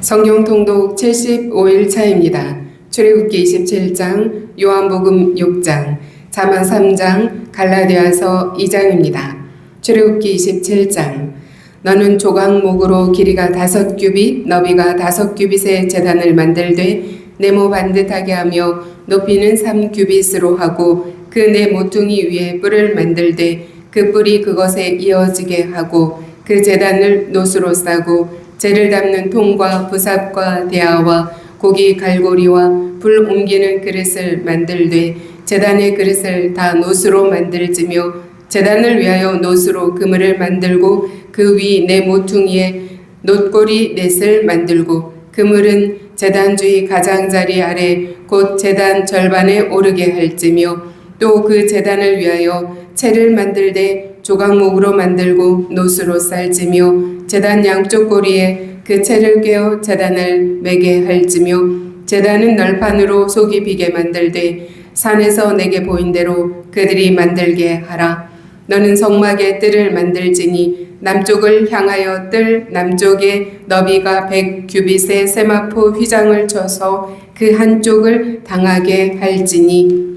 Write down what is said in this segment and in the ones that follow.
성경 통독 75일 차입니다. 출애굽기 27장, 요한복음 6장, 잠언 3장, 갈라디아서 2장입니다. 출애굽기 27장. 너는 조각목으로 길이가 5규빗, 너비가 5규빗의 제단을 만들되 네모 반듯하게 하며 높이는 3규빗으로 하고 그 네 모퉁이 위에 뿔을 만들되 그 뿔이 그것에 이어지게 하고 그 제단을 노수로 싸고 재를 담는 통과 부삽과 대야와 고기 갈고리와 불 옮기는 그릇을 만들되 제단의 그릇을 다 노수로 만들지며 제단을 위하여 노수로 그물을 만들고 그 위 네 모퉁이에 놋고리 넷을 만들고 그물은 제단 주위 가장자리 아래 곧 제단 절반에 오르게 할지며 또 그 제단을 위하여 채를 만들되 조각목으로 만들고 노수로 쌀지며 제단 양쪽 고리에 그 채를 꿰어 제단을 매게 할지며 제단은 널판으로 속이 비게 만들되 산에서 내게 보인 대로 그들이 만들게 하라. 너는 성막에 뜰을 만들지니 남쪽을 향하여 뜰 남쪽에 너비가 100규빗의 세마포 휘장을 쳐서 그 한쪽을 당하게 할지니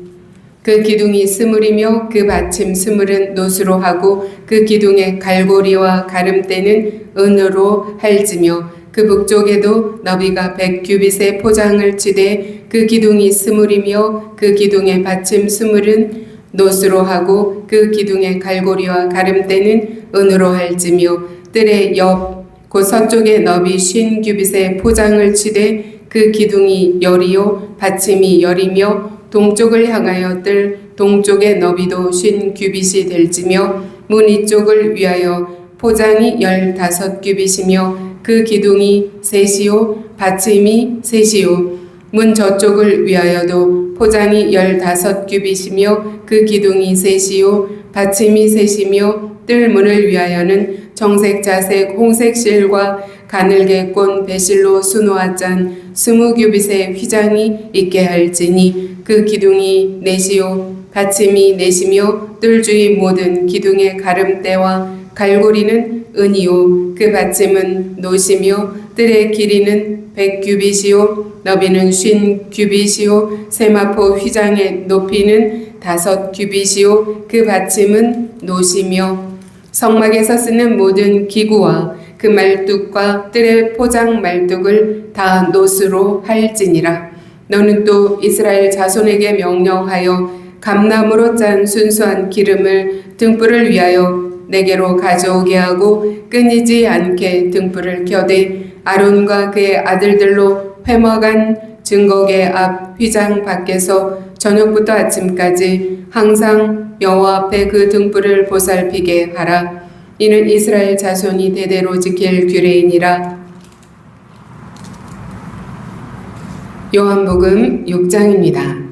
그 기둥이 스물이며 그 받침 스물은 노수로 하고 그 기둥의 갈고리와 가름대는 은으로 할지며 그 북쪽에도 너비가 100규빗의 포장을 치되 그 기둥이 스물이며 그 기둥의 받침 스물은 노수로 하고 그 기둥의 갈고리와 가름대는 은으로 할지며 뜰의 옆 곧 서쪽에 너비 50규빗의 포장을 치되 그 기둥이 열이요 받침이 열이며 동쪽을 향하여 뜰 동쪽의 너비도 50규빗이 될지며 문 이쪽을 위하여 포장이 15규빗이며 그 기둥이 셋이요 받침이 셋이요 문 저쪽을 위하여도 포장이 15규빗이며 그 기둥이 셋이요 받침이 셋이며 뜰 문을 위하여는 정색 자색 홍색 실과 가늘게 꼰 배실로 수놓아 짠 20규빗의 휘장이 있게 할지니 그 기둥이 넷이요 받침이 넷이며 뜰 주위 모든 기둥의 가름대와 갈고리는 은이요 그 받침은 노시며 뜰의 길이는 100규빗이요 너비는 50규빗이요 세마포 휘장의 높이는 5규빗이요 그 받침은 노시며 성막에서 쓰는 모든 기구와 그 말뚝과 뜰의 포장 말뚝을 다 노수로 할지니라. 너는 또 이스라엘 자손에게 명령하여 감나무로 짠 순수한 기름을 등불을 위하여 내게로 가져오게 하고 끊이지 않게 등불을 켜되 아론과 그의 아들들로 회막한 증거계 앞 휘장 밖에서 저녁부터 아침까지 항상 여호와 앞에 그 등불을 보살피게 하라. 이는 이스라엘 자손이 대대로 지킬 규례이니라. 요한복음 6장입니다.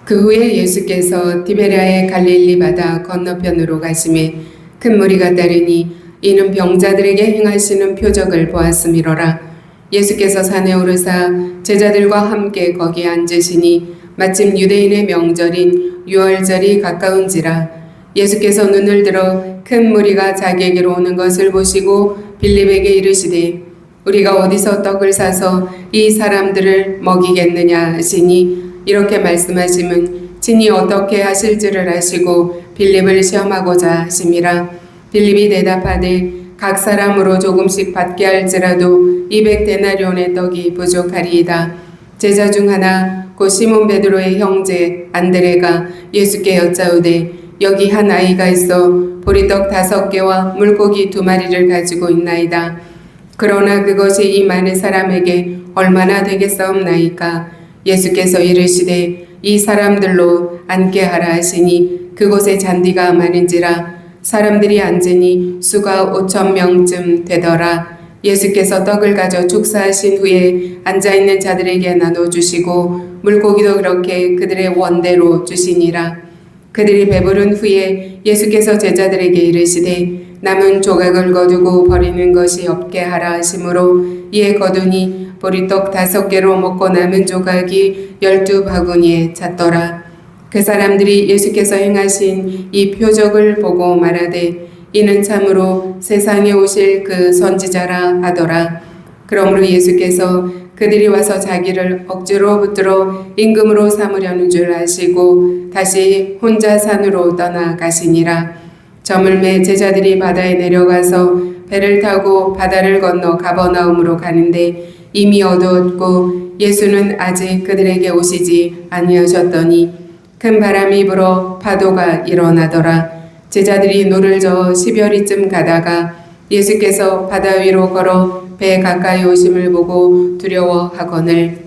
그 후에 예수께서 디베랴의 갈릴리 바다 건너편으로 가시매 큰 무리가 따르니 이는 병자들에게 행하시는 표적을 보았음이로라. 예수께서 산에 오르사 제자들과 함께 거기에 앉으시니 마침 유대인의 명절인 유월절이 가까운지라. 예수께서 눈을 들어 큰 무리가 자기에게로 오는 것을 보시고 빌립에게 이르시되 우리가 어디서 떡을 사서 이 사람들을 먹이겠느냐 하시니 이렇게 말씀하심은 친히 어떻게 하실지를 아시고 빌립을 시험하고자 하심이라. 빌립이 대답하되 각 사람으로 조금씩 받게 할지라도 200데나리온의 떡이 부족하리이다. 제자 중 하나 곧 시몬 베드로의 형제 안드레가 예수께 여짜오되 여기 한 아이가 있어 보리떡 5개와 물고기 2마리를 가지고 있나이다. 그러나 그것이 이 많은 사람에게 얼마나 되겠사옵나이까. 예수께서 이르시되 이 사람들로 앉게 하라 하시니 그곳에 잔디가 많은지라 사람들이 앉으니 수가 5,000명쯤 되더라. 예수께서 떡을 가져 축사하신 후에 앉아있는 자들에게 나눠주시고 물고기도 그렇게 그들의 원대로 주시니라. 그들이 배부른 후에 예수께서 제자들에게 이르시되 남은 조각을 거두고 버리는 것이 없게 하라 하시므로 이에 거두니 보리떡 5개로 먹고 남은 조각이 12바구니에 찼더라. 그 사람들이 예수께서 행하신 이 표적을 보고 말하되 이는 참으로 세상에 오실 그 선지자라 하더라. 그러므로 예수께서 그들이 와서 자기를 억지로 붙들어 임금으로 삼으려는 줄 아시고 다시 혼자 산으로 떠나가시니라. 저물매 제자들이 바다에 내려가서 배를 타고 바다를 건너 가버나움으로 가는데 이미 어두웠고 예수는 아직 그들에게 오시지 아니하셨더니 큰 바람이 불어 파도가 일어나더라. 제자들이 노를 저어 10여리쯤 가다가 예수께서 바다 위로 걸어 배 가까이 오심을 보고 두려워하거늘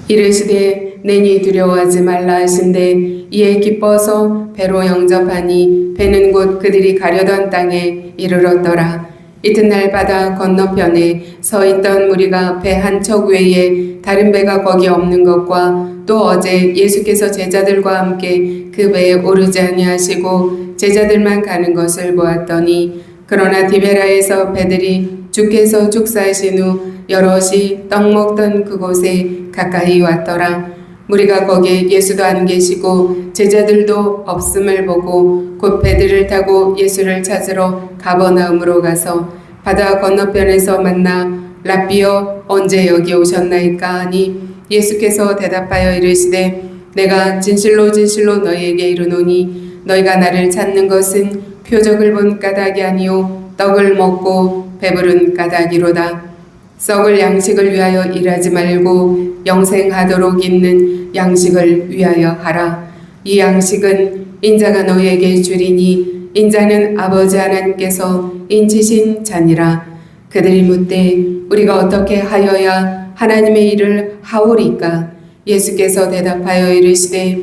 이르시되 내니 두려워하지 말라 하신대 이에 기뻐서 배로 영접하니 배는 곧 그들이 가려던 땅에 이르렀더라. 이튿날 바다 건너편에 서 있던 무리가 배 한 척 외에 다른 배가 거기 없는 것과 또 어제 예수께서 제자들과 함께 그 배에 오르지 아니하시고 제자들만 가는 것을 보았더니 그러나 디베라에서 배들이 주께서 축사하신 후 여럿이 떡 먹던 그곳에 가까이 왔더라. 무리가 거기에 예수도 안 계시고 제자들도 없음을 보고 곧 배들을 타고 예수를 찾으러 가버나움으로 가서 바다 건너편에서 만나 랍비여 언제 여기 오셨나이까 하니 예수께서 대답하여 이르시되 내가 진실로 진실로 너희에게 이르노니 너희가 나를 찾는 것은 표적을 본 까닭이 아니요 떡을 먹고 배부른 까닭이로다. 썩을 양식을 위하여 일하지 말고 영생하도록 있는 양식을 위하여 하라. 이 양식은 인자가 너희에게 주리니 인자는 아버지 하나님께서 인치신 자니라. 그들이 묻되 우리가 어떻게 하여야 하나님의 일을 하오리까? 예수께서 대답하여 이르시되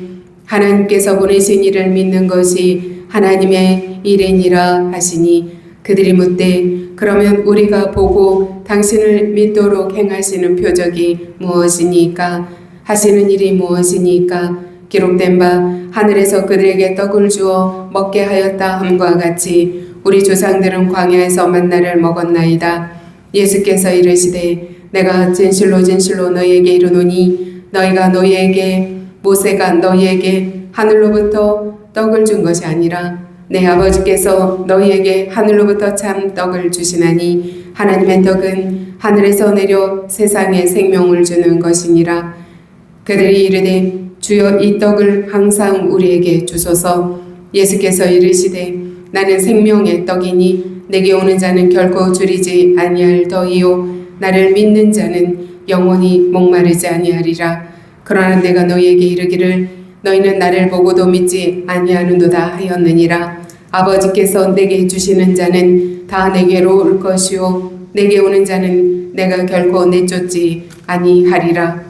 하나님께서 보내신 이를 믿는 것이 하나님의 일이니라 하시니 그들이 묻되 그러면 우리가 보고 당신을 믿도록 행하시는 표적이 무엇이니까? 하시는 일이 무엇이니까? 기록된 바 하늘에서 그들에게 떡을 주어 먹게 하였다 함과 같이 우리 조상들은 광야에서 만나를 먹었나이다. 예수께서 이르시되 내가 진실로 진실로 너희에게 이르노니 너희가 너희에게 모세가 너희에게 하늘로부터 떡을 준 것이 아니라 내 아버지께서 너희에게 하늘로부터 참 떡을 주시나니 하나님의 떡은 하늘에서 내려 세상에 생명을 주는 것이니라. 그들이 이르되 주여 이 떡을 항상 우리에게 주소서. 예수께서 이르시되 나는 생명의 떡이니 내게 오는 자는 결코 줄이지 아니할 터이요 나를 믿는 자는 영원히 목마르지 아니하리라. 그러나 내가 너희에게 이르기를 너희는 나를 보고도 믿지 아니하는도다 하였느니라. 아버지께서 내게 주시는 자는 다 내게로 올 것이요 내게 오는 자는 내가 결코 내쫓지 아니하리라.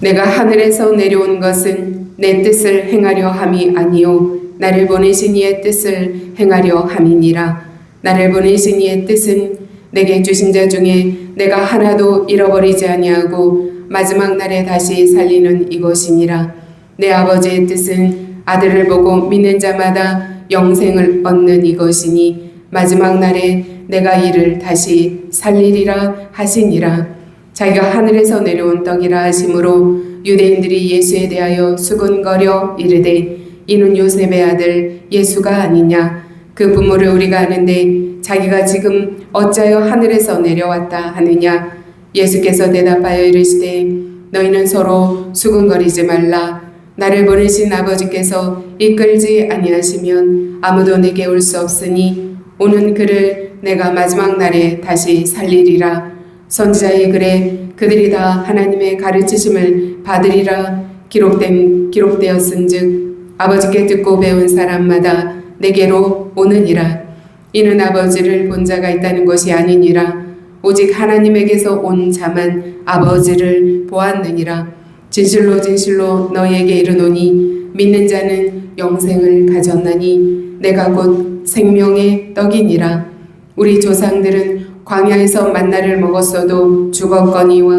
내가 하늘에서 내려온 것은 내 뜻을 행하려 함이 아니요 나를 보내신 이의 뜻을 행하려 함이니라. 나를 보내신 이의 뜻은 내게 주신 자 중에 내가 하나도 잃어버리지 아니하고 마지막 날에 다시 살리는 이것이니라. 내 아버지의 뜻은 아들을 보고 믿는 자마다 영생을 얻는 이것이니 마지막 날에 내가 이를 다시 살리리라 하시니라. 자기가 하늘에서 내려온 떡이라 하심으로 유대인들이 예수에 대하여 수군거려 이르되 이는 요셉의 아들 예수가 아니냐. 그 부모를 우리가 아는데 자기가 지금 어찌하여 하늘에서 내려왔다 하느냐. 예수께서 대답하여 이르시되 너희는 서로 수군거리지 말라. 나를 보내신 아버지께서 이끌지 아니하시면 아무도 내게 올 수 없으니 오는 그를 내가 마지막 날에 다시 살리리라. 선지자의 글에 그들이 다 하나님의 가르치심을 받으리라 기록되었은즉 아버지께 듣고 배운 사람마다 내게로 오느니라. 이는 아버지를 본 자가 있다는 것이 아니니라. 오직 하나님에게서 온 자만 아버지를 보았느니라. 진실로 진실로 너희에게 이르노니 믿는 자는 영생을 가졌나니 내가 곧 생명의 떡이니라. 우리 조상들은 광야에서 만나를 먹었어도 죽었거니와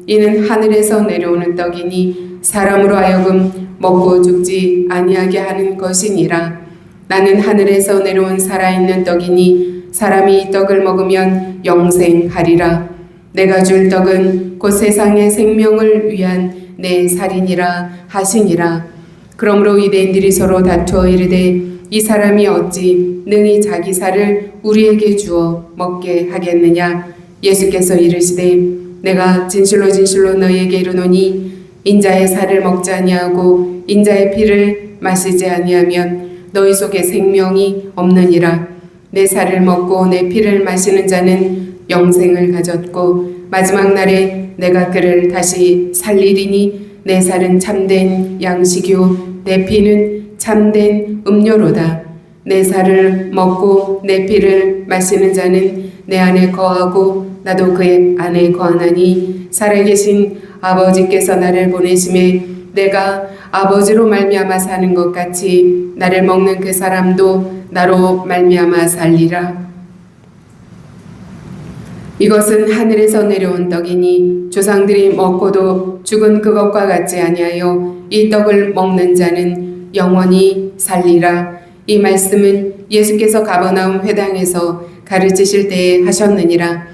이는 하늘에서 내려오는 떡이니 사람으로 하여금 먹고 죽지 아니하게 하는 것이니라. 나는 하늘에서 내려온 살아있는 떡이니 사람이 이 떡을 먹으면 영생하리라. 내가 줄 떡은 곧 세상의 생명을 위한 내 살이니라 하시니라. 그러므로 유대인들이 서로 다투어 이르되 이 사람이 어찌 능히 자기 살을 우리에게 주어 먹게 하겠느냐. 예수께서 이르시되 내가 진실로 진실로 너희에게 이르노니 인자의 살을 먹지 아니하고 인자의 피를 마시지 아니하면 너희 속에 생명이 없느니라. 내 살을 먹고 내 피를 마시는 자는 영생을 가졌고 마지막 날에 내가 그를 다시 살리리니 내 살은 참된 양식이요 내 피는 참된 음료로다. 내 살을 먹고 내 피를 마시는 자는 내 안에 거하고 나도 그의 안에 거하나니 살아계신 아버지께서 나를 보내심에 내가 아버지로 말미암아 사는 것 같이 나를 먹는 그 사람도 나로 말미암아 살리라. 이것은 하늘에서 내려온 떡이니 조상들이 먹고도 죽은 그것과 같지 아니하여 이 떡을 먹는 자는 영원히 살리라. 이 말씀은 예수께서 가버나움 회당에서 가르치실 때에 하셨느니라.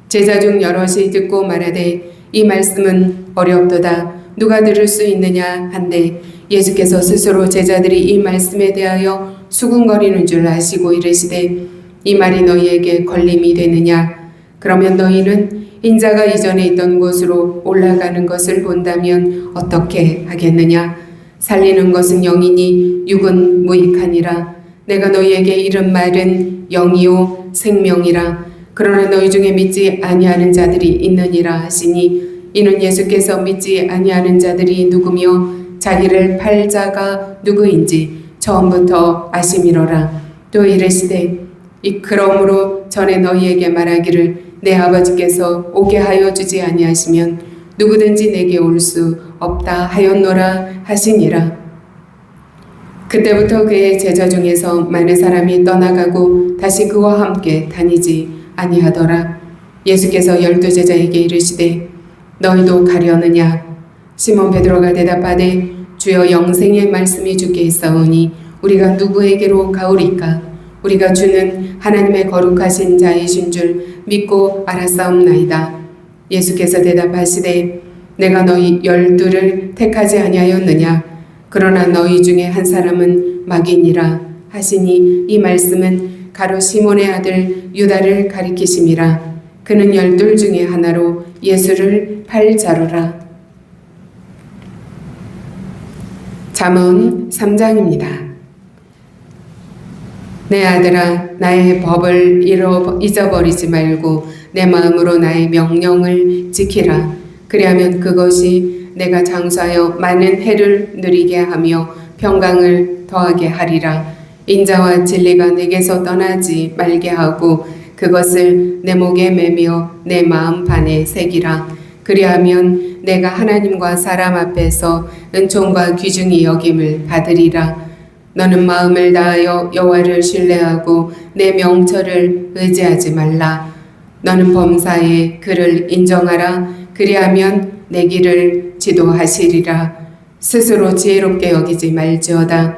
제자 중 여럿이 듣고 말하되 이 말씀은 어렵도다. 누가 들을 수 있느냐 한데 예수께서 스스로 제자들이 이 말씀에 대하여 수군거리는 줄 아시고 이르시되 이 말이 너희에게 걸림이 되느냐. 그러면 너희는 인자가 이전에 있던 곳으로 올라가는 것을 본다면 어떻게 하겠느냐. 살리는 것은 영이니 육은 무익하니라. 내가 너희에게 이른 말은 영이요 생명이라. 그러나 너희 중에 믿지 아니하는 자들이 있느니라 하시니 이는 예수께서 믿지 아니하는 자들이 누구며 자기를 팔 자가 누구인지 처음부터 아심이로라. 또 이르시되 그러므로 전에 너희에게 말하기를 내 아버지께서 오게 하여 주지 아니하시면 누구든지 내게 올 수 없다 하였노라 하시니라. 그때부터 그의 제자 중에서 많은 사람이 떠나가고 다시 그와 함께 다니지 아니하더라. 예수께서 12제자에게 이르시되 너희도 가려느냐. 시몬 베드로가 대답하되 주여 영생의 말씀이 주께 있사오니 우리가 누구에게로 가오리까. 우리가 주는 하나님의 거룩하신 자이신 줄 믿고 알았사옵나이다. 예수께서 대답하시되 내가 너희 12를 택하지 아니하였느냐. 그러나 너희 중에 한 사람은 마귀니라 하시니 이 말씀은 가룟 시몬의 아들 유다를 가리키심이라. 그는 12 중에 하나로 예수를 팔 자로라. 잠언 3장입니다. 내 아들아 나의 법을 잊어버리지 말고 내 마음으로 나의 명령을 지키라. 그리하면 그것이 내가 장수하여 많은 해를 누리게 하며 평강을 더하게 하리라. 인자와 진리가 내게서 떠나지 말게 하고 그것을 내 목에 매며 내 마음 판에 새기라. 그리하면 내가 하나님과 사람 앞에서 은총과 귀중히 여김을 받으리라. 너는 마음을 다하여 여호와를 신뢰하고 내 명철을 의지하지 말라. 너는 범사에 그를 인정하라. 그리하면 내 길을 지도하시리라. 스스로 지혜롭게 여기지 말지어다.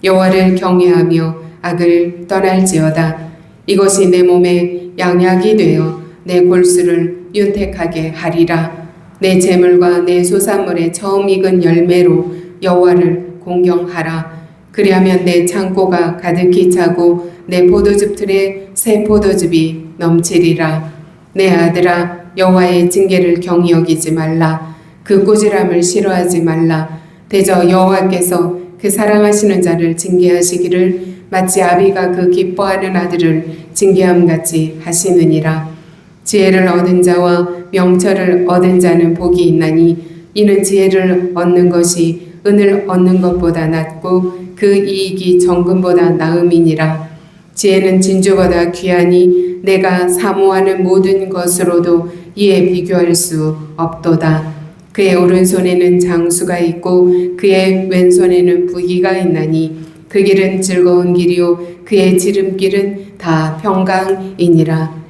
여호와를 경외하며 악을 떠날지어다. 이것이 내 몸에 양약이 되어 내 골수를 윤택하게 하리라. 내 재물과 내 소산물의 처음 익은 열매로 여호와를 공경하라. 그리하면 내 창고가 가득히 차고 내 포도즙 틀에 새 포도즙이 넘치리라. 내 아들아 여호와의 징계를 경히 여기지 말라. 그 꾸지람을 싫어하지 말라. 대저 여호와께서 그 사랑하시는 자를 징계하시기를 마치 아비가 그 기뻐하는 아들을 징계함같이 하시느니라. 지혜를 얻은 자와 명철을 얻은 자는 복이 있나니 이는 지혜를 얻는 것이 은을 얻는 것보다 낫고 그 이익이 정금보다 나음이니라. 지혜는 진주보다 귀하니 내가 사모하는 모든 것으로도 이에 비교할 수 없도다. 그의 오른손에는 장수가 있고 그의 왼손에는 부귀가 있나니 그 길은 즐거운 길이요 그의 지름길은 다 평강이니라.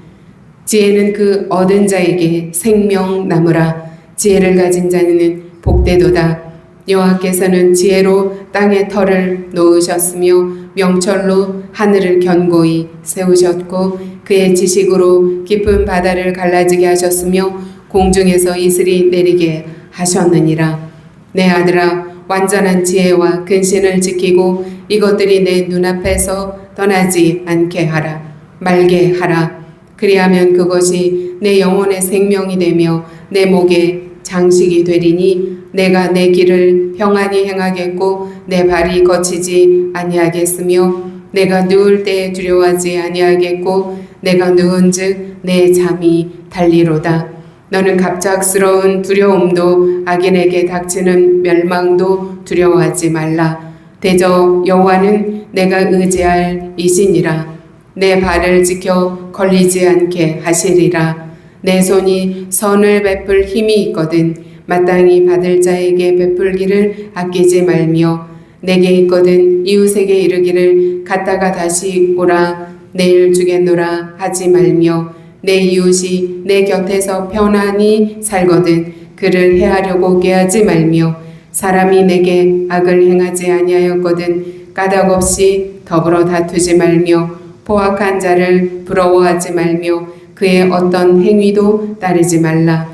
지혜는 그 얻은 자에게 생명나무라. 지혜를 가진 자는 복되도다. 여호와께서는 지혜로 땅의 털을 놓으셨으며 명철로 하늘을 견고히 세우셨고 그의 지식으로 깊은 바다를 갈라지게 하셨으며 공중에서 이슬이 내리게 하셨느니라. 내 아들아 완전한 지혜와 근신을 지키고 이것들이 내 눈앞에서 떠나지 않게 하라. 말게 하라. 그리하면 그것이 내 영혼의 생명이 되며 내 목에 장식이 되리니 내가 내 길을 평안히 행하겠고 내 발이 거치지 아니하겠으며 내가 누울 때에 두려워하지 아니하겠고 내가 누운즉 내 잠이 달리로다. 너는 갑작스러운 두려움도 악인에게 닥치는 멸망도 두려워하지 말라. 대저 여호와는 내가 의지할 이신이라. 내 발을 지켜 걸리지 않게 하시리라. 내 손이 선을 베풀 힘이 있거든 마땅히 받을 자에게 베풀기를 아끼지 말며 내게 있거든 이웃에게 이르기를 갔다가 다시 오라 내일 주겠노라 하지 말며 내 이웃이 내 곁에서 편안히 살거든 그를 해하려고 꾀하지 말며 사람이 내게 악을 행하지 아니하였거든 까닭없이 더불어 다투지 말며 포악한 자를 부러워하지 말며 그의 어떤 행위도 따르지 말라.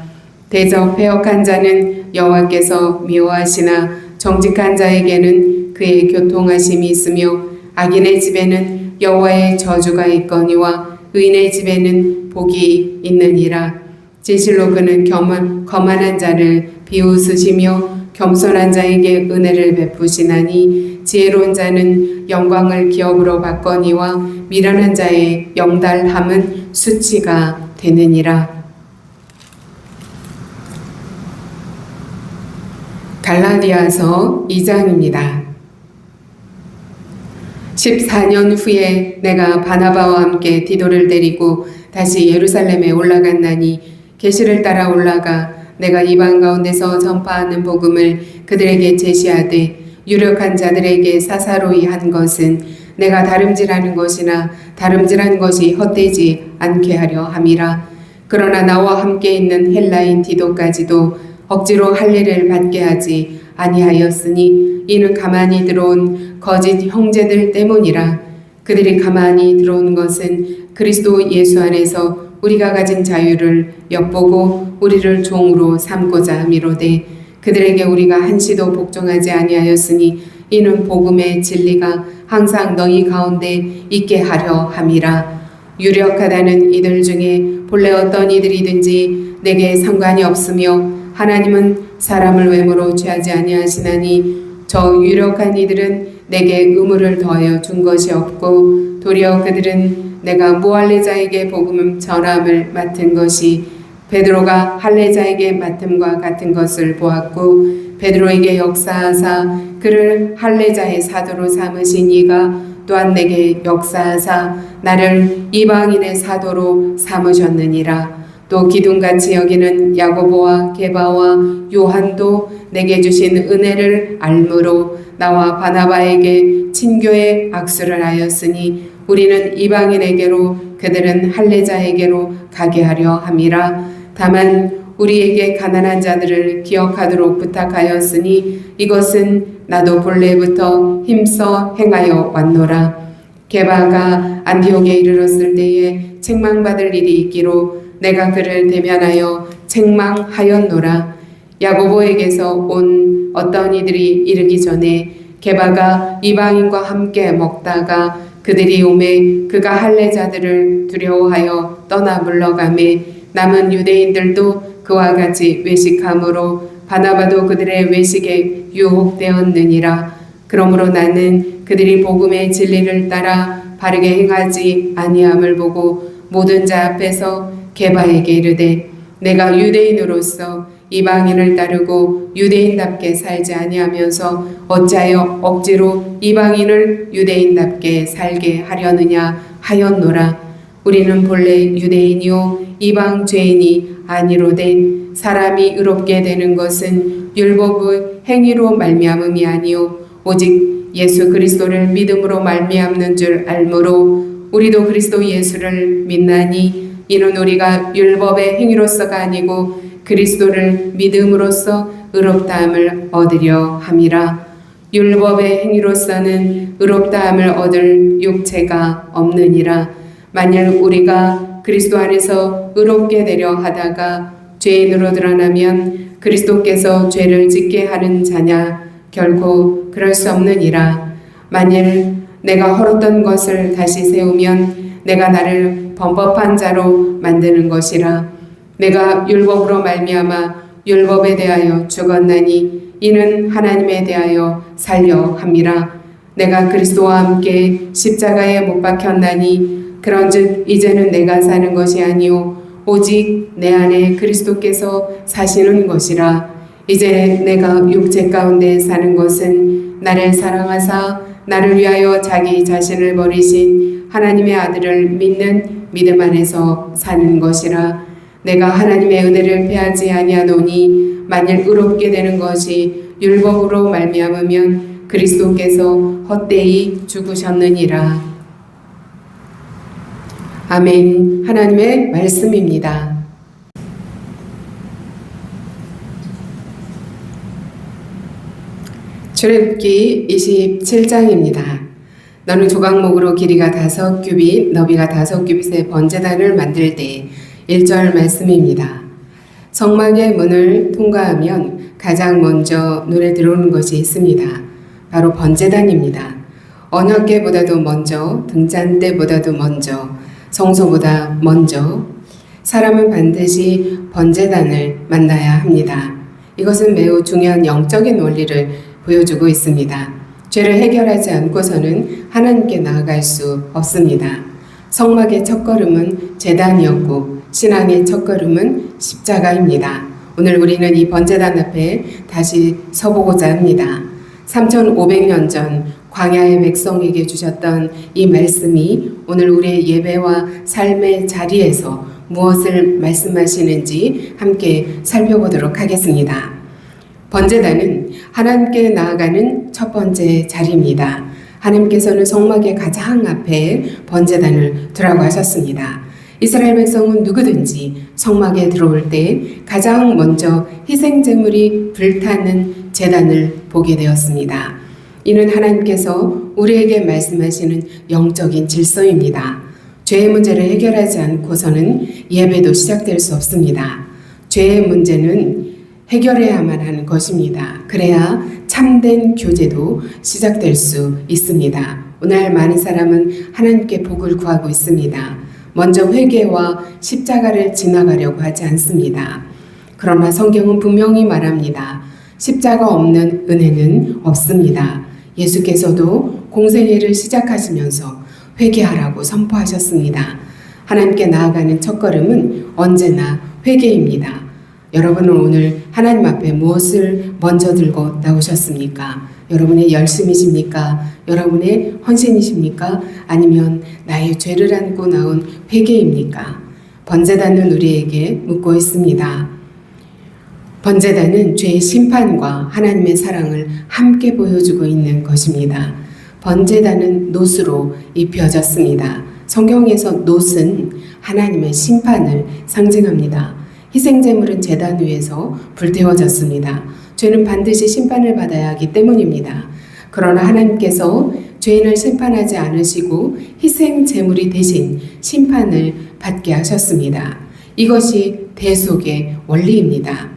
대저 패역한 자는 여호와께서 미워하시나 정직한 자에게는 그의 교통하심이 있으며 악인의 집에는 여호와의 저주가 있거니와 의인의 집에는 복이 있느니라. 진실로 그는 거만한 자를 비웃으시며 겸손한 자에게 은혜를 베푸시나니 지혜로운 자는 영광을 기업으로 받거니와 미련한 자의 영달함은 수치가 되느니라. 갈라디아서 2장입니다. 14년 후에 내가 바나바와 함께 디도를 데리고 다시 예루살렘에 올라갔나니 계시를 따라 올라가 내가 이방 가운데서 전파하는 복음을 그들에게 제시하되 유력한 자들에게 사사로이 한 것은 내가 다름질하는 것이나 다름질한 것이 헛되지 않게 하려 함이라. 그러나 나와 함께 있는 헬라인 디도까지도 억지로 할례를 받게 하지 아니하였으니 이는 가만히 들어온 거짓 형제들 때문이라. 그들이 가만히 들어온 것은 그리스도 예수 안에서 우리가 가진 자유를 엿보고 우리를 종으로 삼고자 함이로되 그들에게 우리가 한시도 복종하지 아니하였으니 이는 복음의 진리가 항상 너희 가운데 있게 하려 함이라. 유력하다는 이들 중에 본래 어떤 이들이든지 내게 상관이 없으며 하나님은 사람을 외모로 취하지 아니하시나니 저 유력한 이들은 내게 의무를 더하여 준 것이 없고 도리어 그들은 내가 무할례자에게 복음 전함을 맡은 것이 베드로가 할례자에게 맡음과 같은 것을 보았고 베드로에게 역사하사 그를 할례자의 사도로 삼으신 이가 또한 내게 역사하사 나를 이방인의 사도로 삼으셨느니라. 또 기둥같이 여기는 야고보와 게바와 요한도 내게 주신 은혜를 알므로 나와 바나바에게 친교의 악수를 하였으니 우리는 이방인에게로 그들은 할례자에게로 가게 하려 함이라. 다만 우리에게 가난한 자들을 기억하도록 부탁하였으니 이것은 나도 본래부터 힘써 행하여 왔노라. 게바가 안디옥에 이르렀을 때에 책망받을 일이 있기로 내가 그를 대면하여 책망하였노라. 야고보에게서 온 어떤 이들이 이르기 전에 게바가 이방인과 함께 먹다가 그들이 오매 그가 할례자들을 두려워하여 떠나 물러가매 남은 유대인들도 그와 같이 외식함으로 바나바도 그들의 외식에 유혹되었느니라. 그러므로 나는 그들이 복음의 진리를 따라 바르게 행하지 아니함을 보고 모든 자 앞에서 게바에게 이르되 내가 유대인으로서 이방인을 따르고 유대인답게 살지 아니하면서 어찌하여 억지로 이방인을 유대인답게 살게 하려느냐 하였노라. 우리는 본래 유대인이요 이방 죄인이 아니로되 사람이 의롭게 되는 것은 율법의 행위로 말미암음이 아니요 오직 예수 그리스도를 믿음으로 말미암는 줄 알므로 우리도 그리스도 예수를 믿나니 이는 우리가 율법의 행위로서가 아니고 그리스도를 믿음으로써 의롭다함을 얻으려 함이라. 율법의 행위로서는 의롭다함을 얻을 육체가 없느니라. 만일 우리가 그리스도 안에서 의롭게 되려 하다가 죄인으로 드러나면 그리스도께서 죄를 짓게 하는 자냐? 결코 그럴 수 없느니라. 만일 내가 헐었던 것을 다시 세우면 내가 나를 범법한 자로 만드는 것이라. 내가 율법으로 말미암아 율법에 대하여 죽었나니 이는 하나님에 대하여 살려 함이라. 내가 그리스도와 함께 십자가에 못 박혔나니 그런즉 이제는 내가 사는 것이 아니요 오직 내 안에 그리스도께서 사시는 것이라. 이제 내가 육체 가운데 사는 것은 나를 사랑하사 나를 위하여 자기 자신을 버리신 하나님의 아들을 믿는 믿음 안에서 사는 것이라. 내가 하나님의 은혜를 패하지 아니하노니 만일 의롭게 되는 것이 율법으로 말미암으면 그리스도께서 헛되이 죽으셨느니라. 아멘. 하나님의 말씀입니다. 출애굽기 27장입니다. 너는 조각목으로 길이가 5규빗, 너비가 5규빗의 번제단을 만들 때 1절 말씀입니다. 성막의 문을 통과하면 가장 먼저 눈에 들어오는 것이 있습니다. 바로 번제단입니다. 언약궤보다도 먼저, 등잔대보다도 먼저, 성소보다 먼저 사람은 반드시 번제단을 만나야 합니다. 이것은 매우 중요한 영적인 원리를 보여주고 있습니다. 죄를 해결하지 않고서는 하나님께 나아갈 수 없습니다. 성막의 첫걸음은 제단이었고 신앙의 첫걸음은 십자가입니다. 오늘 우리는 이 번제단 앞에 다시 서보고자 합니다. 3500년 전 광야의 백성에게 주셨던 이 말씀이 오늘 우리의 예배와 삶의 자리에서 무엇을 말씀하시는지 함께 살펴보도록 하겠습니다. 번제단은 하나님께 나아가는 첫 번째 자리입니다. 하나님께서는 성막의 가장 앞에 번제단을 두라고 하셨습니다. 이스라엘 백성은 누구든지 성막에 들어올 때 가장 먼저 희생제물이 불타는 제단을 보게 되었습니다. 이는 하나님께서 우리에게 말씀하시는 영적인 질서입니다. 죄의 문제를 해결하지 않고서는 예배도 시작될 수 없습니다. 죄의 문제는 해결해야만 하는 것입니다. 그래야 참된 교제도 시작될 수 있습니다. 오늘 많은 사람은 하나님께 복을 구하고 있습니다. 먼저 회개와 십자가를 지나가려고 하지 않습니다. 그러나 성경은 분명히 말합니다. 십자가 없는 은혜는 없습니다. 예수께서도 공생애를 시작하시면서 회개하라고 선포하셨습니다. 하나님께 나아가는 첫걸음은 언제나 회개입니다. 여러분은 오늘 하나님 앞에 무엇을 먼저 들고 나오셨습니까? 여러분의 열심이십니까? 여러분의 헌신이십니까? 아니면 나의 죄를 안고 나온 회개입니까? 번제단은 우리에게 묻고 있습니다. 번제단은 죄의 심판과 하나님의 사랑을 함께 보여주고 있는 것입니다. 번제단은 놋으로 입혀졌습니다. 성경에서 놋은 하나님의 심판을 상징합니다. 희생제물은 제단 위에서 불태워졌습니다. 죄는 반드시 심판을 받아야 하기 때문입니다. 그러나 하나님께서 죄인을 심판하지 않으시고 희생제물이 대신 심판을 받게 하셨습니다. 이것이 대속의 원리입니다.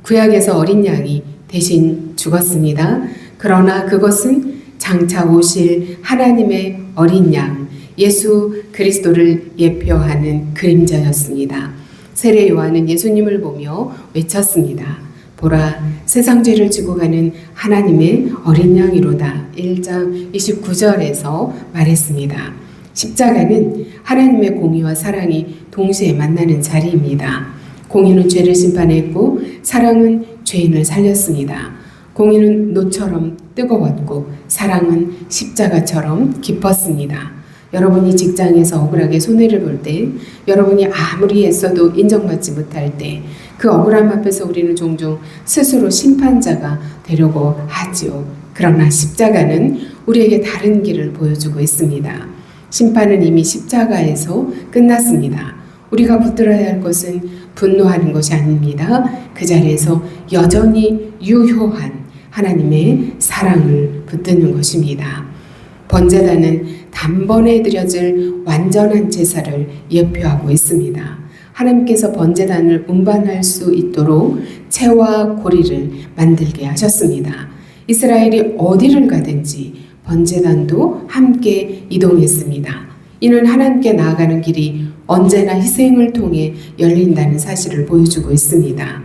구약에서 어린 양이 대신 죽었습니다. 그러나 그것은 장차 오실 하나님의 어린 양, 예수 그리스도를 예표하는 그림자였습니다. 세례 요한은 예수님을 보며 외쳤습니다. 보라, 세상 죄를 지고 가는 하나님의 어린 양이로다. 1장 29절에서 말했습니다. 십자가는 하나님의 공의와 사랑이 동시에 만나는 자리입니다. 공의는 죄를 심판했고 사랑은 죄인을 살렸습니다. 공의는 놋처럼 뜨거웠고 사랑은 십자가처럼 깊었습니다. 여러분이 직장에서 억울하게 손해를 볼 때, 여러분이 아무리 애써도 인정받지 못할 때, 그 억울함 앞에서 우리는 종종 스스로 심판자가 되려고 하지요. 그러나 십자가는 우리에게 다른 길을 보여주고 있습니다. 심판은 이미 십자가에서 끝났습니다. 우리가 붙들어야 할 것은 분노하는 것이 아닙니다. 그 자리에서 여전히 유효한 하나님의 사랑을 붙드는 것입니다. 번제단은 단번에 드려질 완전한 제사를 예표하고 있습니다. 하나님께서 번제단을 운반할 수 있도록 채와 고리를 만들게 하셨습니다. 이스라엘이 어디를 가든지 번제단도 함께 이동했습니다. 이는 하나님께 나아가는 길이 언제나 희생을 통해 열린다는 사실을 보여주고 있습니다.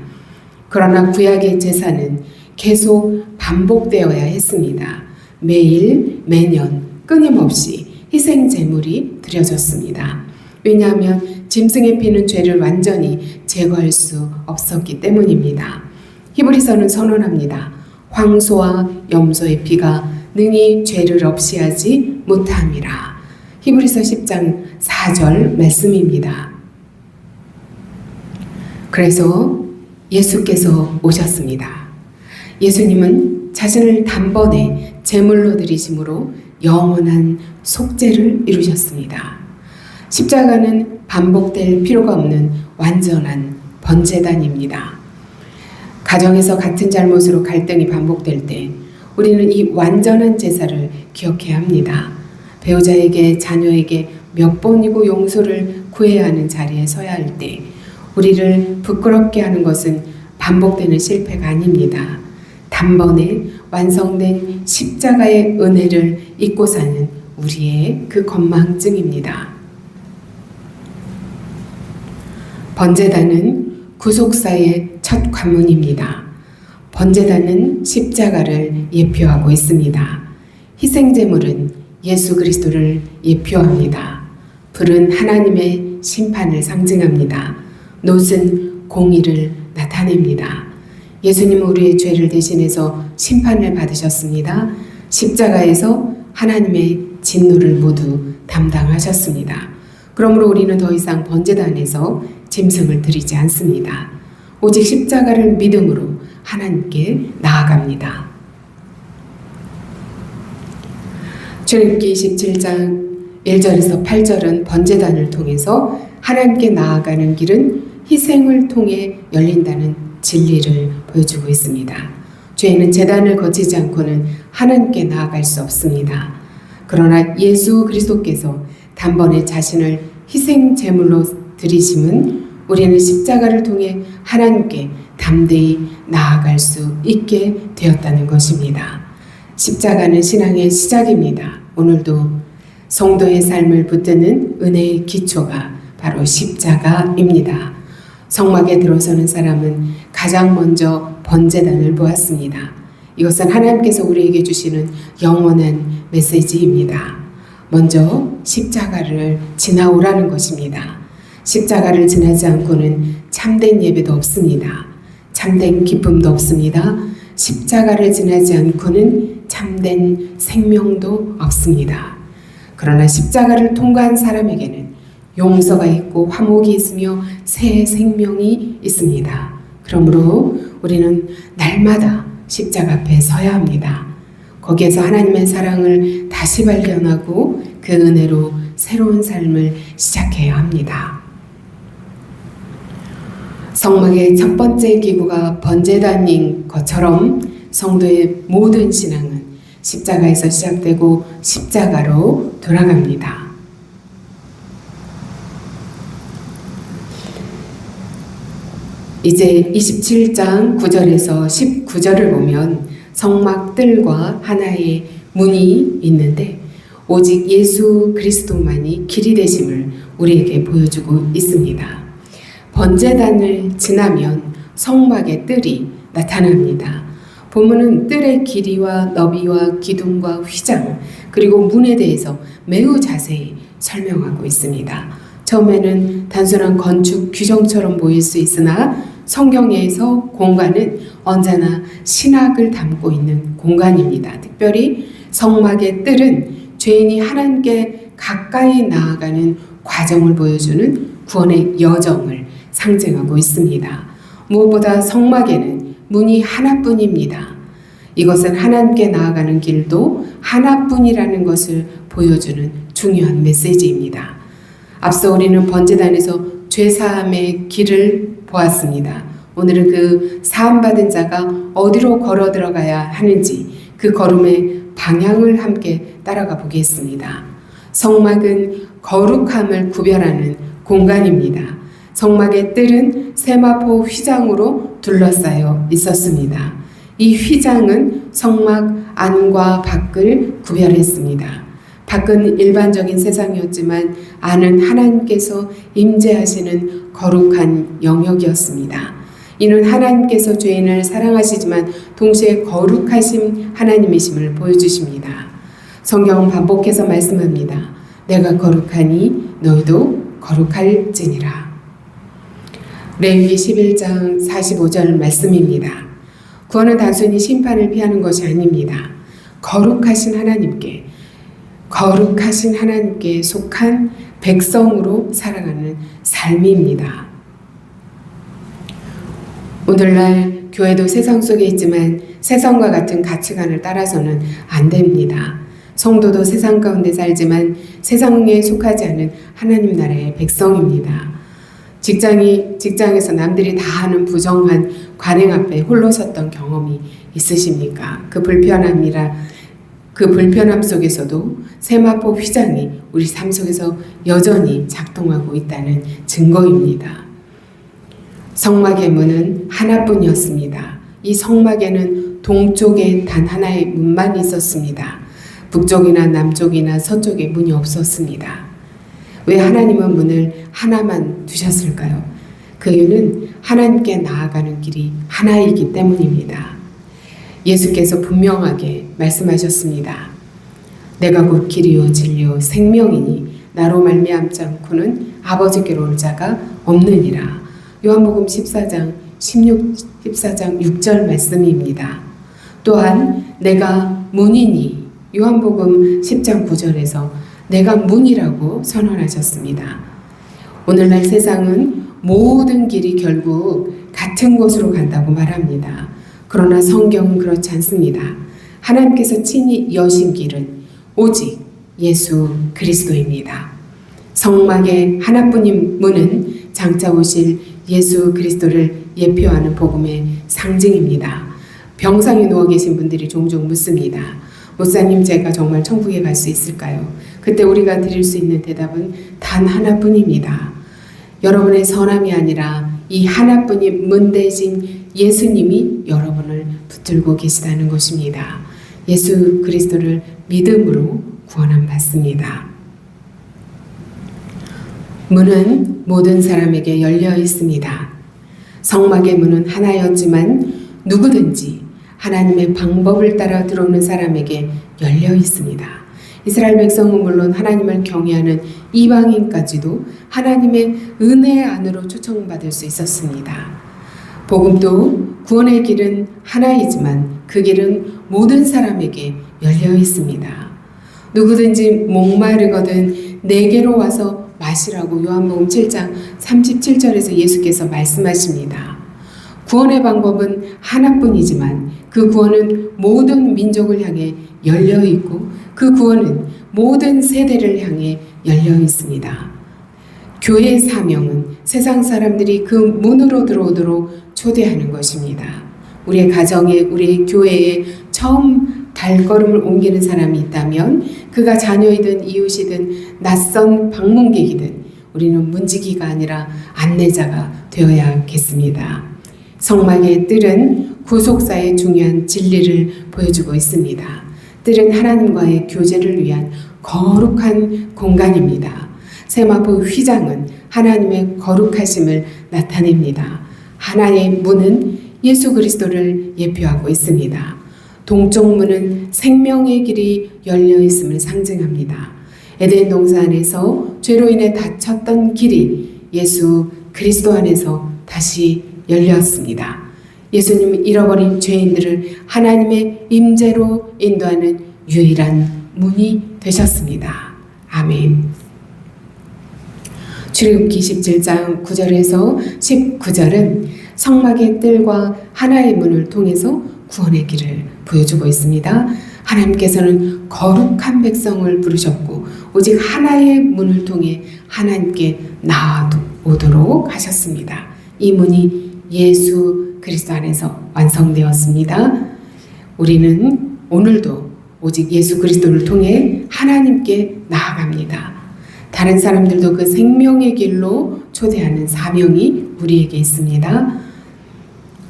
그러나 구약의 제사는 계속 반복되어야 했습니다. 매일, 매년 끊임없이 희생 제물이 드려졌습니다. 왜냐하면 짐승의 피는 죄를 완전히 제거할 수 없었기 때문입니다. 히브리서는 선언합니다. 황소와 염소의 피가 능히 죄를 없이 하지 못함이라. 히브리서 10장 4절 말씀입니다. 그래서 예수께서 오셨습니다. 예수님은 자신을 단번에 제물로 드리심으로 영원한 속죄를 이루셨습니다. 십자가는 반복될 필요가 없는 완전한 번제단입니다. 가정에서 같은 잘못으로 갈등이 반복될 때 우리는 이 완전한 제사를 기억해야 합니다. 배우자에게, 자녀에게 몇 번이고 용서를 구해야 하는 자리에 서야 할 때 우리를 부끄럽게 하는 것은 반복되는 실패가 아닙니다. 단번에 완성된 십자가의 은혜를 잊고 사는 우리의 그 건망증입니다. 번제단은 구속사의 첫 관문입니다. 번제단은 십자가를 예표하고 있습니다. 희생제물은 예수 그리스도를 예표합니다. 불은 하나님의 심판을 상징합니다. 놋은 공의를 나타냅니다. 예수님은 우리의 죄를 대신해서 심판을 받으셨습니다. 십자가에서 하나님의 진노를 모두 담당하셨습니다. 그러므로 우리는 더 이상 번제단에서 짐승을 드리지 않습니다. 오직 십자가를 믿음으로 하나님께 나아갑니다. 출애굽기 27장 1절에서 8절은 번제단을 통해서 하나님께 나아가는 길은 희생을 통해 열린다는 진리를 보여주고 있습니다. 죄인은 제단을 거치지 않고는 하나님께 나아갈 수 없습니다. 그러나 예수 그리스도께서 단번에 자신을 희생 제물로 드리심은 우리는 십자가를 통해 하나님께 담대히 나아갈 수 있게 되었다는 것입니다. 십자가는 신앙의 시작입니다. 오늘도 성도의 삶을 붙드는 은혜의 기초가 바로 십자가입니다. 성막에 들어서는 사람은 가장 먼저 번제단을 보았습니다. 이것은 하나님께서 우리에게 주시는 영원한 메시지입니다. 먼저 십자가를 지나오라는 것입니다. 십자가를 지나지 않고는 참된 예배도 없습니다. 참된 기쁨도 없습니다. 십자가를 지나지 않고는 참된 생명도 없습니다. 그러나 십자가를 통과한 사람에게는 용서가 있고 화목이 있으며 새 생명이 있습니다. 그러므로 우리는 날마다 십자가 앞에 서야 합니다. 거기에서 하나님의 사랑을 다시 발견하고 그 은혜로 새로운 삶을 시작해야 합니다. 성막의 첫 번째 기구가 번제단인 것처럼 성도의 모든 신앙은 십자가에서 시작되고 십자가로 돌아갑니다. 이제 27장 9절에서 19절을 보면 성막 뜰과 하나의 문이 있는데 오직 예수 그리스도만이 길이 되심을 우리에게 보여주고 있습니다. 번제단을 지나면 성막의 뜰이 나타납니다. 본문은 뜰의 길이와 너비와 기둥과 휘장 그리고 문에 대해서 매우 자세히 설명하고 있습니다. 처음에는 단순한 건축 규정처럼 보일 수 있으나 성경에서 공간은 언제나 신학을 담고 있는 공간입니다. 특별히 성막의 뜰은 죄인이 하나님께 가까이 나아가는 과정을 보여주는 구원의 여정을 상징하고 있습니다. 무엇보다 성막에는 문이 하나뿐입니다. 이것은 하나님께 나아가는 길도 하나뿐이라는 것을 보여주는 중요한 메시지입니다. 앞서 우리는 번제단에서 죄사함의 길을 보았습니다. 오늘은 그 사함받은 자가 어디로 걸어 들어가야 하는지 그 걸음의 방향을 함께 따라가 보겠습니다. 성막은 거룩함을 구별하는 공간입니다. 성막의 뜰은 세마포 휘장으로 둘러싸여 있었습니다. 이 휘장은 성막 안과 밖을 구별했습니다. 밖은 일반적인 세상이었지만 안은 하나님께서 임재하시는 거룩한 영역이었습니다. 이는 하나님께서 죄인을 사랑하시지만 동시에 거룩하신 하나님이심을 보여주십니다. 성경은 반복해서 말씀합니다. 내가 거룩하니 너희도 거룩할지니라. 레위기 11장 45절 말씀입니다. 구원은 단순히 심판을 피하는 것이 아닙니다. 거룩하신 하나님께 속한 백성으로 살아가는 삶입니다. 오늘날 교회도 세상 속에 있지만 세상과 같은 가치관을 따라서는 안 됩니다. 성도도 세상 가운데 살지만 세상에 속하지 않은 하나님 나라의 백성입니다. 직장에서 남들이 다 하는 부정한 관행 앞에 홀로 섰던 경험이 있으십니까? 그 불편함 속에서도 세마포 휘장이 우리 삶 속에서 여전히 작동하고 있다는 증거입니다. 성막의 문은 하나뿐이었습니다. 이 성막에는 동쪽에 단 하나의 문만 있었습니다. 북쪽이나 남쪽이나 서쪽에 문이 없었습니다. 왜 하나님은 문을 하나만 두셨을까요? 그 이유는 하나님께 나아가는 길이 하나이기 때문입니다. 예수께서 분명하게 말씀하셨습니다. 내가 곧 길이요 진리요 생명이니 나로 말미암지 않고는 아버지께로 올 자가 없느니라. 요한복음 14장 6절 말씀입니다. 또한 내가 문이니 요한복음 10장 9절에서 내가 문이라고 선언하셨습니다. 오늘날 세상은 모든 길이 결국 같은 곳으로 간다고 말합니다. 그러나 성경은 그렇지 않습니다. 하나님께서 친히 여신 길은 오직 예수 그리스도입니다. 성막의 하나뿐인 문은 장차 오실 예수 그리스도를 예표하는 복음의 상징입니다. 병상에 누워 계신 분들이 종종 묻습니다. 목사님, 제가 정말 천국에 갈 수 있을까요? 그때 우리가 드릴 수 있는 대답은 단 하나뿐입니다. 여러분의 선함이 아니라 이 하나뿐인 문 대신 예수님이 여러분을 붙들고 계시다는 것입니다. 예수 그리스도를 믿음으로 구원함 받습니다. 문은 모든 사람에게 열려 있습니다. 성막의 문은 하나였지만 누구든지 하나님의 방법을 따라 들어오는 사람에게 열려 있습니다. 이스라엘 백성은 물론 하나님을 경외하는 이방인까지도 하나님의 은혜 안으로 초청받을 수 있었습니다. 복음도 구원의 길은 하나이지만 그 길은 모든 사람에게 열려 있습니다. 누구든지 목마르거든 내게로 와서 마시라고 요한복음 7장 37절에서 예수께서 말씀하십니다. 구원의 방법은 하나뿐이지만 그 구원은 모든 민족을 향해 열려 있고 그 구원은 모든 세대를 향해 열려 있습니다. 교회의 사명은 세상 사람들이 그 문으로 들어오도록 초대하는 것입니다. 우리의 가정에, 우리의 교회에 처음 발걸음을 옮기는 사람이 있다면 그가 자녀이든 이웃이든 낯선 방문객이든 우리는 문지기가 아니라 안내자가 되어야겠습니다. 성막의 뜰은 구속사의 중요한 진리를 보여주고 있습니다. 뜰은 하나님과의 교제를 위한 거룩한 공간입니다. 세마포 휘장은 하나님의 거룩하심을 나타냅니다. 하나의 문은 예수 그리스도를 예표하고 있습니다. 동쪽 문은 생명의 길이 열려 있음을 상징합니다. 에덴 동산 안에서 죄로 인해 닫혔던 길이 예수 그리스도 안에서 다시 열렸습니다. 예수님은 잃어버린 죄인들을 하나님의 임재로 인도하는 유일한 문이 되셨습니다. 아멘. 출애굽기 17장 9절에서 19절은 성막의 뜰과 하나의 문을 통해서 구원의 길을 보여주고 있습니다. 하나님께서는 거룩한 백성을 부르셨고 오직 하나의 문을 통해 하나님께 나아오도록 하셨습니다. 이 문이 예수 그리스도 안에서 완성되었습니다. 우리는 오늘도 오직 예수 그리스도를 통해 하나님께 나아갑니다. 다른 사람들도 그 생명의 길로 초대하는 사명이 우리에게 있습니다.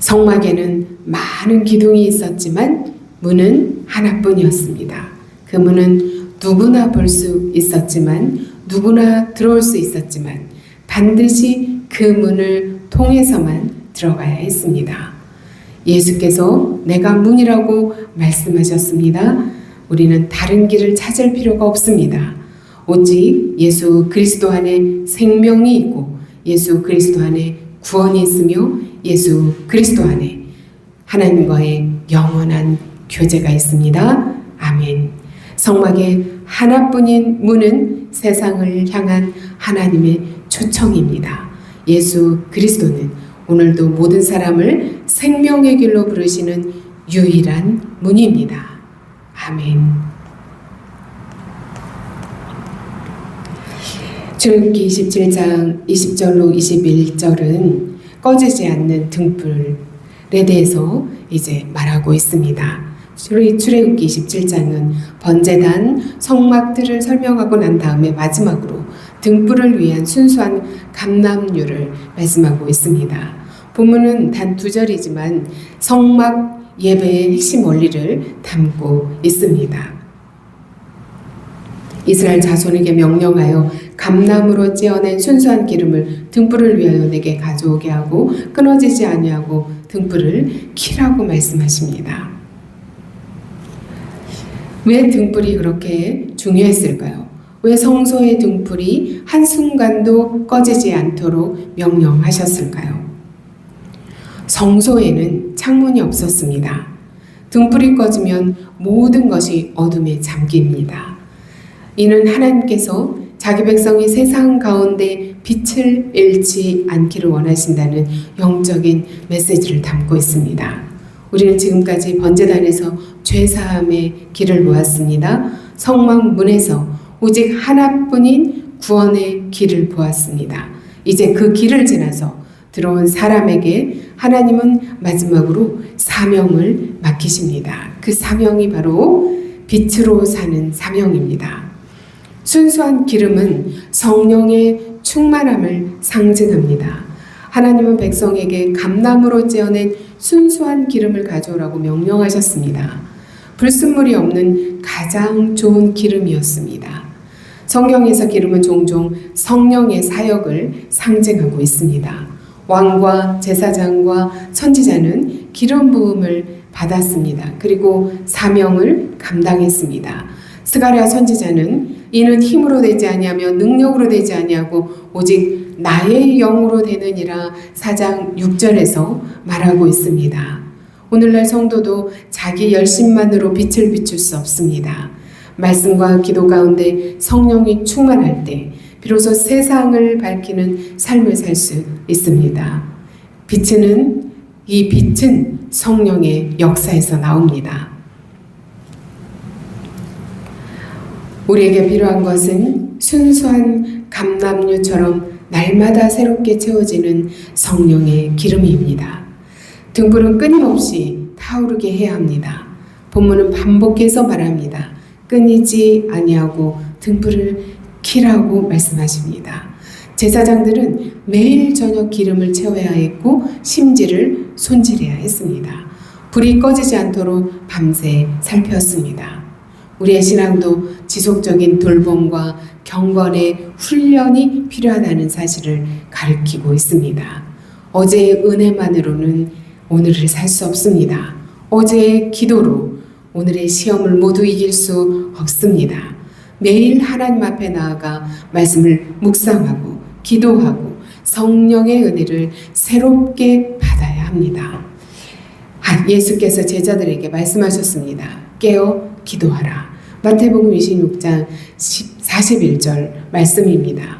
성막에는 많은 기둥이 있었지만 문은 하나뿐이었습니다. 그 문은 누구나 볼 수 있었지만, 누구나 들어올 수 있었지만 반드시 그 문을 통해서만 들어가야 했습니다. 예수께서 내가 문이라고 말씀하셨습니다. 우리는 다른 길을 찾을 필요가 없습니다. 오직 예수 그리스도 안에 생명이 있고 예수 그리스도 안에 구원이 있으며 예수 그리스도 안에 하나님과의 영원한 교제가 있습니다. 아멘. 성막의 하나뿐인 문은 세상을 향한 하나님의 초청입니다. 예수 그리스도는 오늘도 모든 사람을 생명의 길로 부르시는 유일한 문입니다. 아멘. 출애굽기 27장 20절로 21절은 꺼지지 않는 등불에 대해서 이제 말하고 있습니다. 출애굽기 27장은 번제단 성막들을 설명하고 난 다음에 마지막으로 등불을 위한 순수한 감람류를 말씀하고 있습니다. 본문은 단 2절이지만 성막 예배의 핵심 원리를 담고 있습니다. 이스라엘 자손에게 명령하여 감람으로 찌어낸 순수한 기름을 등불을 위하여 내게 가져오게 하고 끊어지지 아니하고 등불을 켜라고 말씀하십니다. 왜 등불이 그렇게 중요했을까요? 왜 성소의 등불이 한순간도 꺼지지 않도록 명령하셨을까요? 성소에는 창문이 없었습니다. 등불이 꺼지면 모든 것이 어둠에 잠깁니다. 이는 하나님께서 자기 백성이 세상 가운데 빛을 잃지 않기를 원하신다는 영적인 메시지를 담고 있습니다. 우리는 지금까지 번제단에서 죄사함의 길을 보았습니다. 성막 문에서 오직 하나뿐인 구원의 길을 보았습니다. 이제 그 길을 지나서 들어온 사람에게 하나님은 마지막으로 사명을 맡기십니다. 그 사명이 바로 빛으로 사는 사명입니다. 순수한 기름은 성령의 충만함을 상징합니다. 하나님은 백성에게 감람으로 찌어낸 순수한 기름을 가져오라고 명령하셨습니다. 불순물이 없는 가장 좋은 기름이었습니다. 성경에서 기름은 종종 성령의 사역을 상징하고 있습니다. 왕과 제사장과 선지자는 기름 부음을 받았습니다. 그리고 사명을 감당했습니다. 스가랴 선지자는 이는 힘으로 되지 아니하며 능력으로 되지 아니하고 오직 나의 영으로 되느니라 4장 6절에서 말하고 있습니다. 오늘날 성도도 자기 열심만으로 빛을 비출 수 없습니다. 말씀과 기도 가운데 성령이 충만할 때 비로소 세상을 밝히는 삶을 살 수 있습니다. 이 빛은 성령의 역사에서 나옵니다. 우리에게 필요한 것은 순수한 감람류처럼 날마다 새롭게 채워지는 성령의 기름입니다. 등불은 끊임없이 타오르게 해야 합니다. 본문은 반복해서 말합니다. 끊이지 아니하고 등불을 켜라고 말씀하십니다. 제사장들은 매일 저녁 기름을 채워야 했고 심지를 손질해야 했습니다. 불이 꺼지지 않도록 밤새 살폈습니다. 우리의 신앙도 지속적인 돌봄과 경건의 훈련이 필요하다는 사실을 가르치고 있습니다. 어제의 은혜만으로는 오늘을 살 수 없습니다. 어제의 기도로 오늘의 시험을 모두 이길 수 없습니다. 매일 하나님 앞에 나아가 말씀을 묵상하고 기도하고 성령의 은혜를 새롭게 받아야 합니다. 예수께서 제자들에게 말씀하셨습니다. 깨어 기도하라. 마태복음 26장 41절 말씀입니다.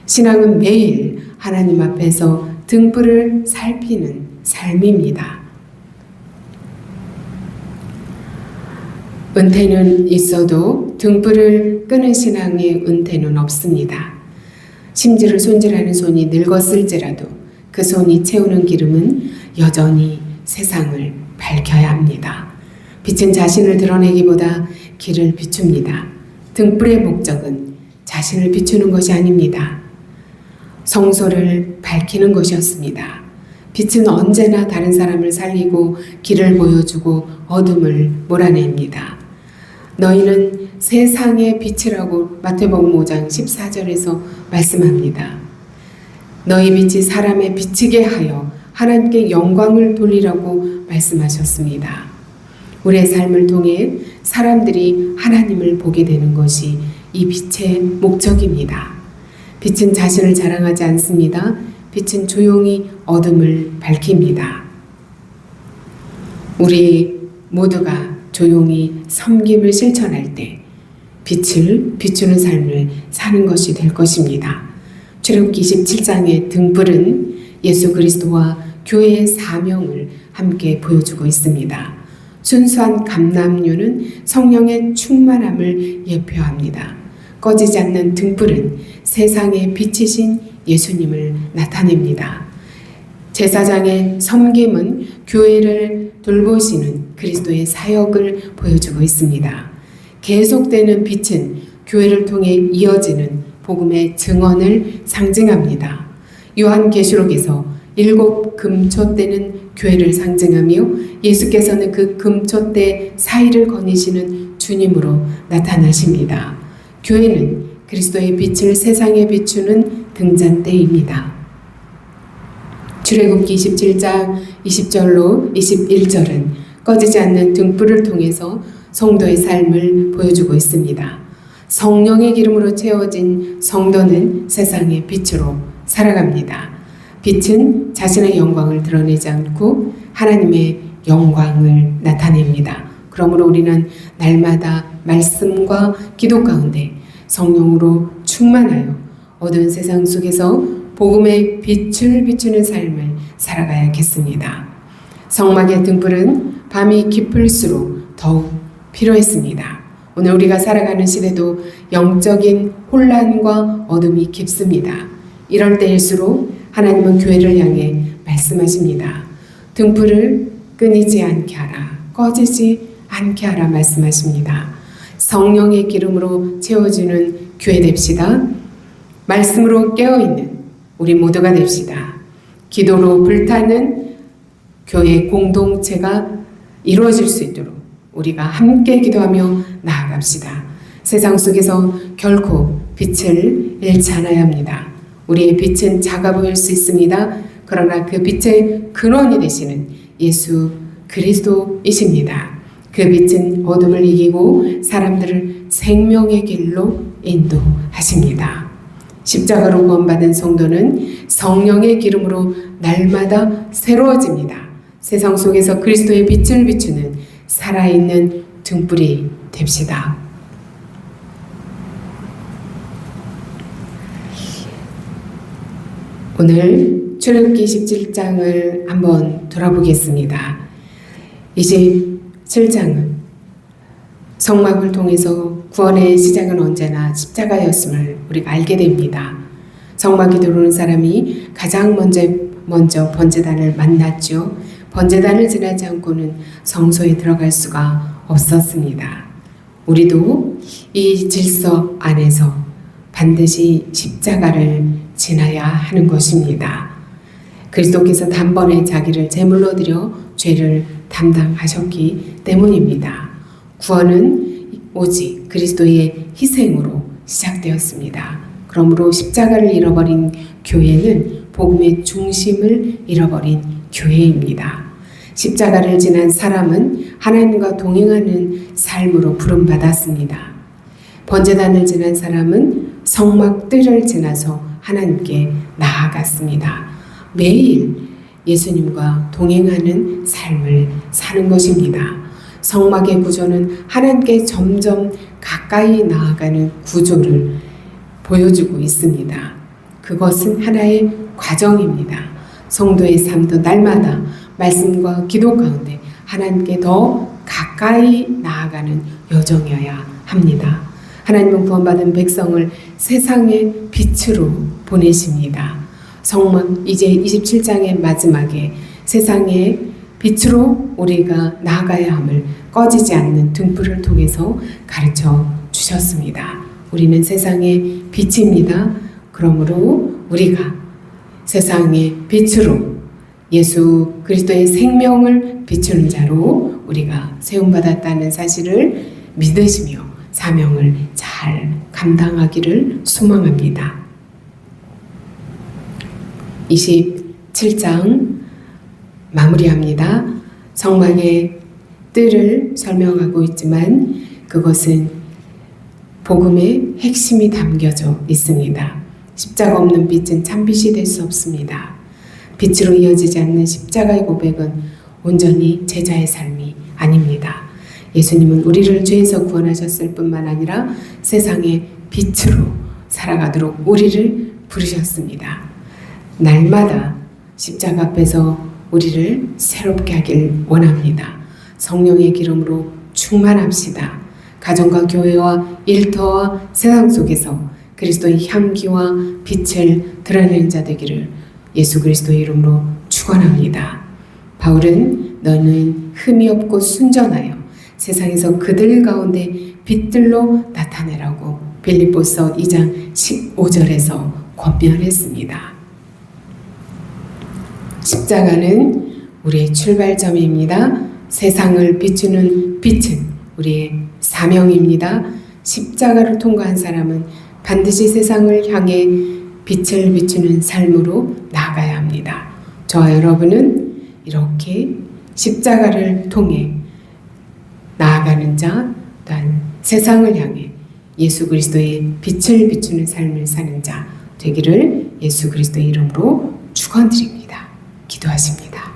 신앙은 매일 하나님 앞에서 등불을 살피는 삶입니다. 은퇴는 있어도 등불을 끄는 신앙의 은퇴는 없습니다. 심지를 손질하는 손이 늙었을지라도 그 손이 채우는 기름은 여전히 세상을 밝혀야 합니다. 빛은 자신을 드러내기보다 길을 비춥니다. 등불의 목적은 자신을 비추는 것이 아닙니다. 성소를 밝히는 것이었습니다. 빛은 언제나 다른 사람을 살리고 길을 보여주고 어둠을 몰아냅니다. 너희는 세상의 빛이라고 마태복음 5장 14절에서 말씀합니다. 너희 빛이 사람의 비치게 하여 하나님께 영광을 돌리라고 말씀하셨습니다. 우리의 삶을 통해 사람들이 하나님을 보게 되는 것이 이 빛의 목적입니다. 빛은 자신을 자랑하지 않습니다. 빛은 조용히 어둠을 밝힙니다. 우리 모두가 조용히 섬김을 실천할 때 빛을 비추는 삶을 사는 것이 될 것입니다. 출애굽기 27장의 등불은 예수 그리스도와 교회의 사명을 함께 보여주고 있습니다. 순수한 감람류는 성령의 충만함을 예표합니다. 꺼지지 않는 등불은 세상의 빛이신 예수님을 나타냅니다. 제사장의 섬김은 교회를 돌보시는 그리스도의 사역을 보여주고 있습니다. 계속되는 빛은 교회를 통해 이어지는 복음의 증언을 상징합니다. 요한계시록에서 7 금초대는 교회를 상징하며 예수께서는 그 금초대 사이를 거니시는 주님으로 나타나십니다. 교회는 그리스도의 빛을 세상에 비추는 등잔대입니다. 출애굽기 27장 20절로 21절은 꺼지지 않는 등불을 통해서 성도의 삶을 보여주고 있습니다. 성령의 기름으로 채워진 성도는 세상의 빛으로 살아갑니다. 빛은 자신의 영광을 드러내지 않고 하나님의 영광을 나타냅니다. 그러므로 우리는 날마다 말씀과 기도 가운데 성령으로 충만하여 어두운 세상 속에서 복음의 빛을 비추는 삶을 살아가야겠습니다. 성막의 등불은 밤이 깊을수록 더욱 필요했습니다. 오늘 우리가 살아가는 시대도 영적인 혼란과 어둠이 깊습니다. 이럴 때일수록 하나님은 교회를 향해 말씀하십니다. 등불을 끊이지 않게 하라, 꺼지지 않게 하라 말씀하십니다. 성령의 기름으로 채워주는 교회 됩시다. 말씀으로 깨어있는 우리 모두가 됩시다. 기도로 불타는 교회 공동체가 이루어질 수 있도록 우리가 함께 기도하며 나아갑시다. 세상 속에서 결코 빛을 잃지 않아야 합니다. 우리의 빛은 작아 보일 수 있습니다. 그러나 그 빛의 근원이 되시는 예수 그리스도이십니다. 그 빛은 어둠을 이기고 사람들을 생명의 길로 인도하십니다. 십자가로 구원받은 성도는 성령의 기름으로 날마다 새로워집니다. 세상 속에서 그리스도의 빛을 비추는 살아있는 등불이 됩시다. 오늘 출애굽기 27장을 한번 돌아보겠습니다. 27장은 성막을 통해서 구원의 시작은 언제나 십자가였음을 우리가 알게 됩니다. 성막에 들어오는 사람이 가장 먼저 번제단을 만났죠. 번제단을 지나지 않고는 성소에 들어갈 수가 없었습니다. 우리도 이 질서 안에서 반드시 십자가를 지나야 하는 것입니다. 그리스도께서 단번에 자기를 제물로 드려 죄를 담당하셨기 때문입니다. 구원은 오직 그리스도의 희생으로 시작되었습니다. 그러므로 십자가를 잃어버린 교회는 복음의 중심을 잃어버린 교회입니다. 십자가를 지난 사람은 하나님과 동행하는 삶으로 부름받았습니다. 번제단을 지난 사람은 성막 뜰을 지나서 하나님께 나아갔습니다. 매일 예수님과 동행하는 삶을 사는 것입니다. 성막의 구조는 하나님께 점점 가까이 나아가는 구조를 보여주고 있습니다. 그것은 하나의 과정입니다. 성도의 삶도 날마다 말씀과 기도 가운데 하나님께 더 가까이 나아가는 여정이어야 합니다. 하나님은 구원받은 백성을 세상의 빛으로 보내십니다. 성막 이제 27장의 마지막에 세상의 빛으로 우리가 나아가야 함을 꺼지지 않는 등불을 통해서 가르쳐 주셨습니다. 우리는 세상의 빛입니다. 그러므로 우리가 세상의 빛으로 예수 그리스도의 생명을 비추는 자로 우리가 세움받았다는 사실을 믿으시며 사명을 잘 감당하기를 소망합니다. 27장 마무리합니다. 성막의 뜰을 설명하고 있지만 그것은 복음의 핵심이 담겨져 있습니다. 십자가 없는 빛은 참빛이 될 수 없습니다. 빛으로 이어지지 않는 십자가의 고백은 온전히 제자의 삶이 아닙니다. 예수님은 우리를 죄에서 구원하셨을 뿐만 아니라 세상의 빛으로 살아가도록 우리를 부르셨습니다. 날마다 십자가 앞에서 우리를 새롭게 하길 원합니다. 성령의 기름으로 충만합시다. 가정과 교회와 일터와 세상 속에서 그리스도의 향기와 빛을 드러내는 자 되기를 예수 그리스도의 이름으로 축원합니다. 바울은 너는 흠이 없고 순전하여 세상에서 그들 가운데 빛들로 나타내라고 빌립보서 2장 15절에서 권면했습니다. 십자가는 우리의 출발점입니다. 세상을 비추는 빛은 우리의 사명입니다. 십자가를 통과한 사람은 반드시 세상을 향해 빛을 비추는 삶으로 나아가야 합니다. 저와 여러분은 이렇게 십자가를 통해 나아가는 자, 또한 세상을 향해 예수 그리스도의 빛을 비추는 삶을 사는 자 되기를 예수 그리스도의 이름으로 축원드립니다. 기도하십니다.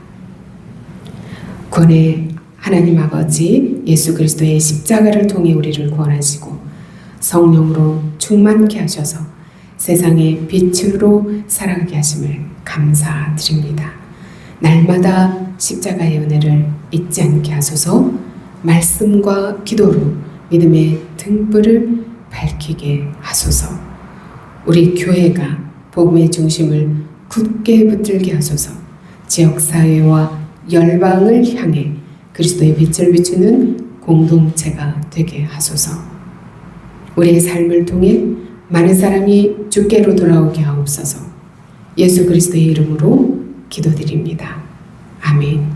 구원의 하나님 아버지 예수 그리스도의 십자가를 통해 우리를 구원하시고 성령으로 충만케 하셔서 세상의 빛으로 살아가게 하심을 감사드립니다. 날마다 십자가의 은혜를 잊지 않게 하소서. 말씀과 기도로 믿음의 등불을 밝히게 하소서. 우리 교회가 복음의 중심을 굳게 붙들게 하소서. 지역사회와 열방을 향해 그리스도의 빛을 비추는 공동체가 되게 하소서. 우리의 삶을 통해 많은 사람이 주께로 돌아오게 하옵소서. 예수 그리스도의 이름으로 기도드립니다. 아멘.